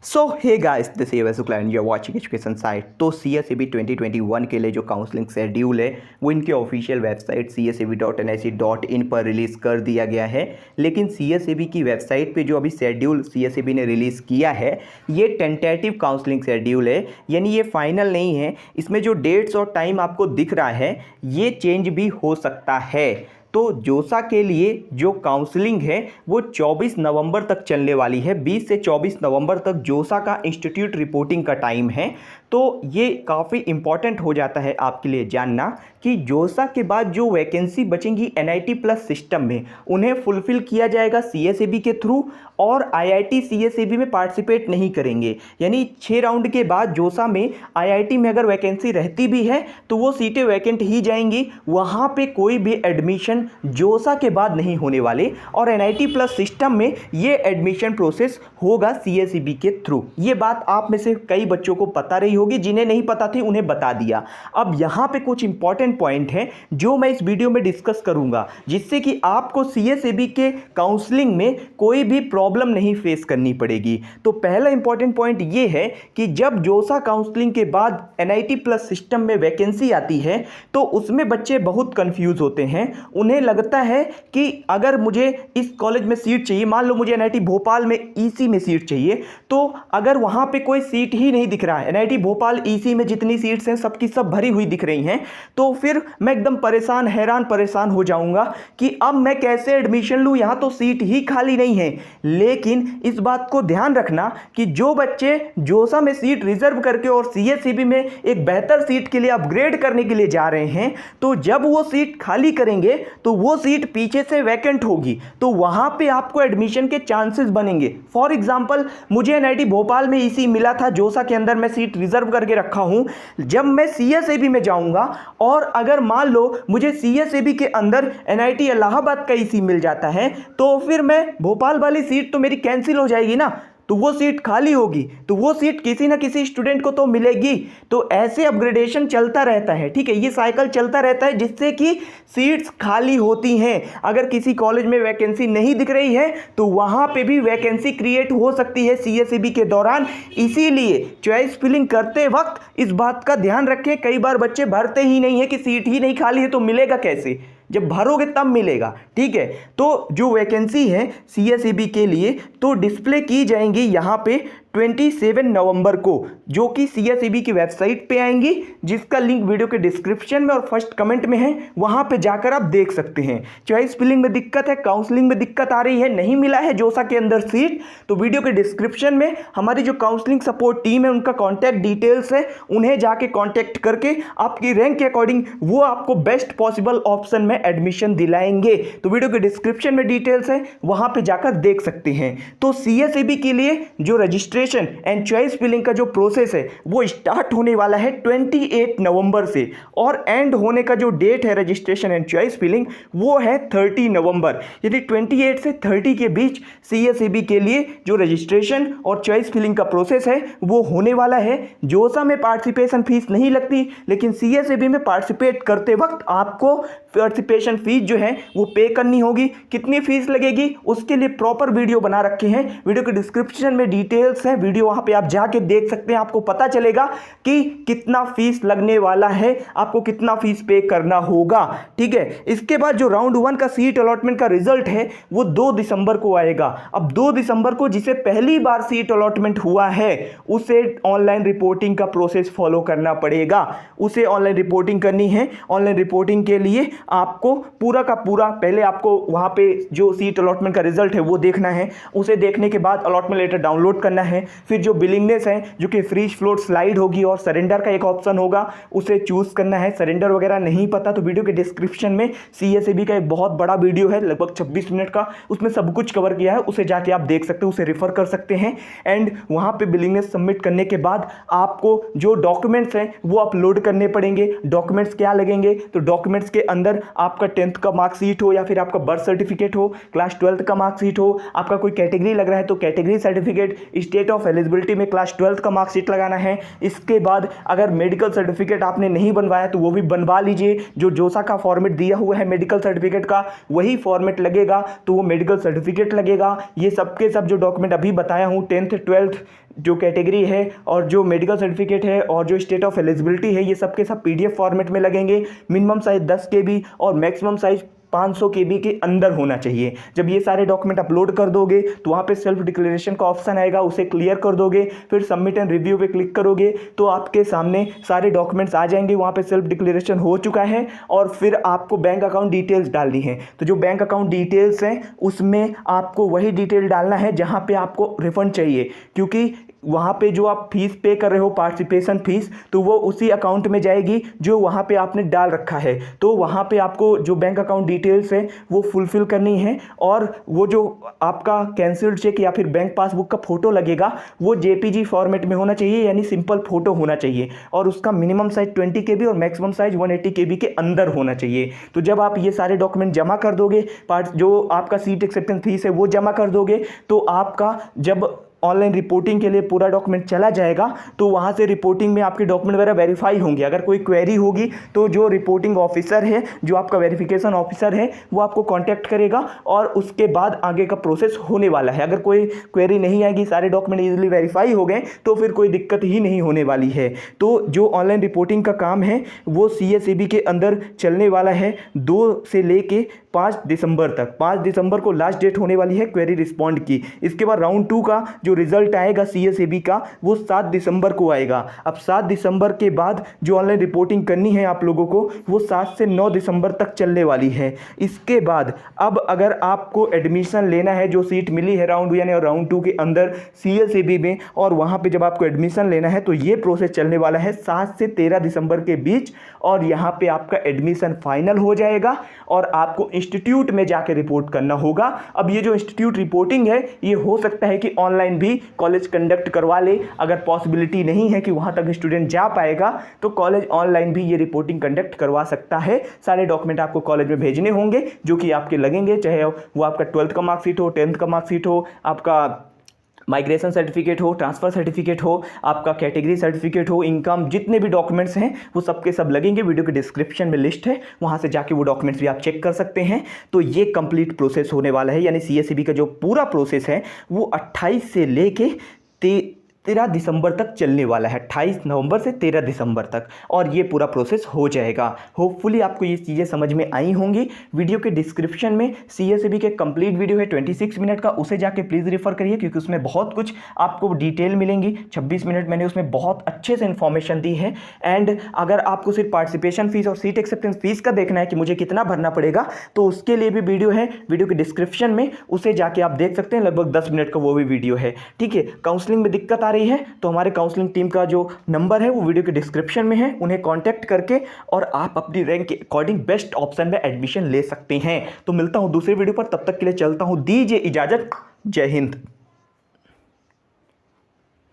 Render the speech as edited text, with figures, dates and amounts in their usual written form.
So hey guys, this is वैसुक्ला and you are watching education site. तो CSEB 2021 के लिए जो काउंसलिंग शेड्यूल है वो इनके ऑफिशियल वेबसाइट cseb.nic.in पर रिलीज़ कर दिया गया है। लेकिन CSEB की वेबसाइट पे जो अभी शेड्यूल CSEB ने रिलीज़ किया है ये टेंटेटिव काउंसलिंग शेड्यूल है, यानी ये फाइनल नहीं है। इसमें जो डेट्स और टाइम आपको दिख रहा है ये चेंज भी हो सकता है। तो जोसा के लिए जो काउंसलिंग है वो 24 नवंबर तक चलने वाली है। 20 से 24 नवंबर तक जोसा का इंस्टीट्यूट रिपोर्टिंग का टाइम है। तो ये काफ़ी इंपॉर्टेंट हो जाता है आपके लिए जानना कि जोसा के बाद जो वैकेंसी बचेंगी NIT प्लस सिस्टम में उन्हें फुलफिल किया जाएगा CSEB के थ्रू, और IIT CSEB में पार्टिसिपेट नहीं करेंगे। यानी 6 राउंड के बाद जोसा में IIT में अगर वैकेंसी रहती भी है तो वो सीटें वैकेंट ही जाएंगी, वहाँ पे कोई भी एडमिशन जोसा के बाद नहीं होने वाले। और NIT प्लस सिस्टम में ये एडमिशन प्रोसेस होगा CSEB के थ्रू। ये बात आप में से कई बच्चों को पता रही होगी, जिन्हें नहीं पता थी उन्हें बता दिया। अब यहाँ पे कुछ इंपॉर्टेंट पॉइंट हैं जो मैं इस वीडियो में डिस्कस करूंगा, जिससे कि आपको CSEB के काउंसलिंग में कोई भी प्रॉब्लम नहीं फेस करनी पड़ेगी। तो पहला इंपॉर्टेंट पॉइंट ये है कि जब जोसा काउंसलिंग के बाद NIT प्लस सिस्टम में वैकेंसी आती है तो उसमें बच्चे बहुत कंफ्यूज होते हैं। उन्हें लगता है कि अगर मुझे इस कॉलेज में सीट चाहिए, मान लो मुझे NIT भोपाल में EC में सीट चाहिए, तो अगर वहां पे कोई सीट ही नहीं दिख रहा है, NIT भोपाल EC में जितनी सीट्स हैं सबकी सब भरी हुई दिख रही हैं, तो फिर मैं एकदम परेशान, हैरान परेशान हो जाऊंगा कि अब मैं कैसे एडमिशन लूं, यहां तो सीट ही खाली नहीं है। लेकिन इस बात को ध्यान रखना कि जो बच्चे जोसा में सीट रिजर्व करके और CSEB में एक बेहतर सीट के लिए अपग्रेड करने के लिए जा रहे हैं, तो जब वो सीट खाली करेंगे तो वो सीट पीछे से वैकेंट होगी, तो वहां पे आपको एडमिशन के चांसेस बनेंगे। फॉर एग्जांपल मुझे NIT भोपाल में EC मिला था, जोसा के अंदर मैं सीट रिजर्व करके रखा हूं। जब मैं CSEB में जाऊंगा और अगर मान लो मुझे CSEB के अंदर NIT इलाहाबाद का EC मिल जाता है, तो फिर मैं भोपाल वाली सीट तो मेरी कैंसिल हो जाएगी ना, तो वो सीट खाली होगी, तो वो सीट किसी ना किसी स्टूडेंट को तो मिलेगी। तो ऐसे अपग्रेडेशन चलता रहता है, ठीक है, ये साइकिल चलता रहता है जिससे कि सीट्स खाली होती हैं। अगर किसी कॉलेज में वैकेंसी नहीं दिख रही है तो वहां पे भी वैकेंसी क्रिएट हो सकती है CSEB के दौरान। इसीलिए चॉइस फिलिंग करते वक्त इस बात का ध्यान रखें। कई बार बच्चे भरते ही नहीं है कि सीट ही नहीं खाली है, तो मिलेगा कैसे, जब भरोगे तब मिलेगा, ठीक है। तो जो वैकेंसी है CSEB के लिए तो डिस्प्ले की जाएंगी यहाँ पे 27 नवंबर को, जो कि CSEB की वेबसाइट पे आएंगी, जिसका लिंक वीडियो के डिस्क्रिप्शन में और फर्स्ट कमेंट में है, वहां पे जाकर आप देख सकते हैं। चॉइस फिलिंग में दिक्कत है, काउंसलिंग में दिक्कत आ रही है, नहीं मिला है जोसा के अंदर सीट, तो वीडियो के डिस्क्रिप्शन में हमारी जो काउंसलिंग सपोर्ट टीम है उनका कॉन्टैक्ट डिटेल्स है, उन्हें जाके कॉन्टैक्ट करके आपकी रैंक के अकॉर्डिंग वो आपको बेस्ट पॉसिबल ऑप्शन में एडमिशन दिलाएंगे। तो वीडियो के डिस्क्रिप्शन में डिटेल्स है, वहां पे जाकर देख सकते हैं। तो CSEB के लिए जो रजिस्ट्रेशन एंड चॉइस फिलिंग का जो प्रोसेस है वो स्टार्ट होने वाला है 28 नवंबर से, और एंड होने का जो डेट है रजिस्ट्रेशन एंड चॉइस फिलिंग वो है 30 नवंबर। यदि 28 से 30 के बीच CSEB के लिए जो रजिस्ट्रेशन और चॉइस फिलिंग का प्रोसेस है वो होने वाला है। जोसा में पार्टिसिपेशन फीस नहीं लगती, लेकिन CSEB में पार्टिसिपेट करते वक्त आपको पार्टिसिपेशन फीस जो है वो पे करनी होगी। कितनी फीस लगेगी उसके लिए प्रॉपर वीडियो बना रखे हैं, वीडियो के डिस्क्रिप्शन में डिटेल्स है, वीडियो वहां पे आप जाके देख सकते हैं, आपको पता चलेगा कि कितना फीस लगने वाला है, आपको कितना फीस पे करना होगा, ठीक है। इसके बाद जो राउंड 1 का सीट अलॉटमेंट का रिजल्ट है वो 2 दिसंबर को आएगा। अब 2 दिसंबर को जिसे पहली बार सीट अलॉटमेंट हुआ है उसे ऑनलाइन रिपोर्टिंग का प्रोसेस फॉलो करना पड़ेगा, उसे ऑनलाइन रिपोर्टिंग करनी है। ऑनलाइन रिपोर्टिंग के लिए आपको पूरा का पूरा पहले आपको वहां पे जो सीट अलॉटमेंट का रिजल्ट है वो देखना है, उसे देखने के बाद अलॉटमेंट लेटर डाउनलोड करना है। फिर जो बिलिंगनेस है जो कि फ्रीज फ्लोट स्लाइड होगी और सरेंडर का एक ऑप्शन होगा उसे चूज करना है। सरेंडर वगैरह नहीं पता तो वीडियो के डिस्क्रिप्शन में CSEB का एक बहुत बड़ा वीडियो है लगभग 26 मिनट का, उसमें सब कुछ कवर किया है, उसे जाके आप देख सकते हैं, उसे रिफर कर सकते हैं। एंड वहां पे बिलिंगनेस सबमिट करने के बाद आपको जो डॉक्यूमेंट्स हैं वो अपलोड करने पड़ेंगे। डॉक्यूमेंट्स क्या लगेंगे, तो डॉक्यूमेंट्स के अंदर आपका 10th का मार्कशीट हो या फिर आपका बर्थ सर्टिफिकेट हो, क्लास 12th का मार्कशीट हो, आपका कोई कैटेगरी लग रहा है तो category certificate, state of eligibility में क्लास 12th का मार्कशीट लगाना है। इसके बाद अगर मेडिकल सर्टिफिकेट आपने नहीं बनवाया तो वो भी बनवा लीजिए, जो जोसा का फॉर्मेट दिया हुआ है मेडिकल सर्टिफिकेट का वही फॉर्मेट लगेगा, तो वो मेडिकल सर्टिफिकेट लगेगा। ये सब के सब जो डॉक्यूमेंट अभी बताया हूँ 10th 12th जो कैटेगरी है और जो मेडिकल सर्टिफिकेट है और जो स्टेट ऑफ एलिजिबिलिटी है, ये सब के सब PDF फॉर्मेट में लगेंगे। मिनिमम साइज 10 KB और मैक्सिमम साइज 500 KB के अंदर होना चाहिए। जब ये सारे डॉक्यूमेंट अपलोड कर दोगे तो वहाँ पे सेल्फ डिक्लेरेशन का ऑप्शन आएगा, उसे क्लियर कर दोगे, फिर सबमिट एंड रिव्यू पे क्लिक करोगे तो आपके सामने सारे डॉक्यूमेंट्स आ जाएंगे। वहाँ पे सेल्फ डिक्लेरेशन हो चुका है और फिर आपको बैंक अकाउंट डिटेल्स डालनी है। तो जो बैंक अकाउंट डिटेल्स हैं उसमें आपको वही डिटेल डालना है जहाँ पे आपको रिफंड चाहिए, क्योंकि वहाँ पे जो आप फीस पे कर रहे हो पार्टिसिपेशन फीस, तो वो उसी अकाउंट में जाएगी जो वहाँ पे आपने डाल रखा है। तो वहाँ पे आपको जो बैंक अकाउंट डिटेल्स है वो फुलफिल करनी है और वो जो आपका कैंसिल्ड चेक या फिर बैंक पासबुक का फ़ोटो लगेगा वो JPG फॉर्मेट में होना चाहिए, यानी सिंपल फ़ोटो होना चाहिए और उसका मिनिमम साइज 20 KB और मैक्सिमम साइज 180 KB के अंदर होना चाहिए। तो जब आप ये सारे डॉक्यूमेंट जमा कर दोगे, जो आपका सीट एक्सेप्टेंस फीस है वो जमा कर दोगे, तो आपका जब ऑनलाइन रिपोर्टिंग के लिए पूरा डॉक्यूमेंट चला जाएगा तो वहाँ से रिपोर्टिंग में आपके डॉक्यूमेंट वगैरह वेरीफाई होंगे। अगर कोई क्वेरी होगी तो जो रिपोर्टिंग ऑफिसर है, जो आपका वेरिफिकेशन ऑफिसर है, वो आपको कांटेक्ट करेगा और उसके बाद आगे का प्रोसेस होने वाला है। अगर कोई क्वेरी नहीं आएगी, सारे डॉक्यूमेंट ईजिली वेरीफाई हो गए तो फिर कोई दिक्कत ही नहीं होने वाली है। तो जो ऑनलाइन रिपोर्टिंग का काम है वो CSAB के अंदर चलने वाला है 2 से लेके 5 दिसंबर तक। 5 दिसंबर को लास्ट डेट होने वाली है क्वेरी रिस्पॉन्ड की। इसके बाद राउंड 2 का जो रिजल्ट आएगा CSAB का वो 7 दिसंबर को आएगा। अब 7 दिसंबर के बाद जो ऑनलाइन रिपोर्टिंग करनी है आप लोगों को वो 7 से 9 दिसंबर तक चलने वाली है। इसके बाद अब अगर आपको एडमिशन लेना है, जो सीट मिली है राउंड 1 और राउंड 2 के अंदर CSAB में, और वहाँ पे जब आपको एडमिशन लेना है तो ये प्रोसेस चलने वाला है 7 से 13 दिसंबर के बीच और यहाँ पे आपका एडमिशन फाइनल हो जाएगा और आपको इंस्टीट्यूट में जाके रिपोर्ट करना होगा। अब ये जो इंस्टीट्यूट रिपोर्टिंग है ये हो सकता है कि ऑनलाइन भी कॉलेज कंडक्ट करवा ले। अगर पॉसिबिलिटी नहीं है कि वहाँ तक स्टूडेंट जा पाएगा तो कॉलेज ऑनलाइन भी ये रिपोर्टिंग कंडक्ट करवा सकता है। सारे डॉक्यूमेंट आपको कॉलेज में भेजने होंगे जो कि आपके लगेंगे, चाहे वो आपका 12th का मार्कशीट हो, 10th का मार्कशीट हो, आपका माइग्रेशन सर्टिफिकेट हो, ट्रांसफ़र सर्टिफिकेट हो, आपका कैटेगरी सर्टिफिकेट हो, इनकम, जितने भी डॉक्यूमेंट्स हैं वो सबके सब लगेंगे। वीडियो के डिस्क्रिप्शन में लिस्ट है, वहाँ से जाके वो डॉक्यूमेंट्स भी आप चेक कर सकते हैं। तो ये कंप्लीट प्रोसेस होने वाला है, यानी CSAB का जो पूरा प्रोसेस है वो 28 से लेके 13 दिसंबर तक चलने वाला है। 28 नवंबर से 13 दिसंबर तक और ये पूरा प्रोसेस हो जाएगा। होपफुली आपको ये चीज़ें समझ में आई होंगी। वीडियो के डिस्क्रिप्शन में CSAB के कंप्लीट वीडियो है 26 मिनट का, उसे जाके प्लीज़ रेफर करिए क्योंकि उसमें बहुत कुछ आपको डिटेल मिलेंगी। 26 मिनट मैंने उसमें बहुत अच्छे से इन्फॉर्मेशन दी है। एंड अगर आपको सिर्फ पार्टिसिपेशन फीस और सीट एक्सेप्टेंस फीस का देखना है कि मुझे कितना भरना पड़ेगा, तो उसके लिए भी वीडियो है वीडियो के डिस्क्रिप्शन में, उसे जाके आप देख सकते हैं। लगभग 10 मिनट का वो भी वीडियो है। ठीक है, काउंसलिंग में दिक्कत आ रही है तो हमारे काउंसलिंग टीम का जो नंबर है वो वीडियो के डिस्क्रिप्शन में है, उन्हें कांटेक्ट करके और आप अपनी रैंक के अकॉर्डिंग बेस्ट ऑप्शन में एडमिशन ले सकते हैं। तो मिलता हूं दूसरे वीडियो पर, तब तक के लिए चलता हूं, दीजिए इजाजत। जय हिंद।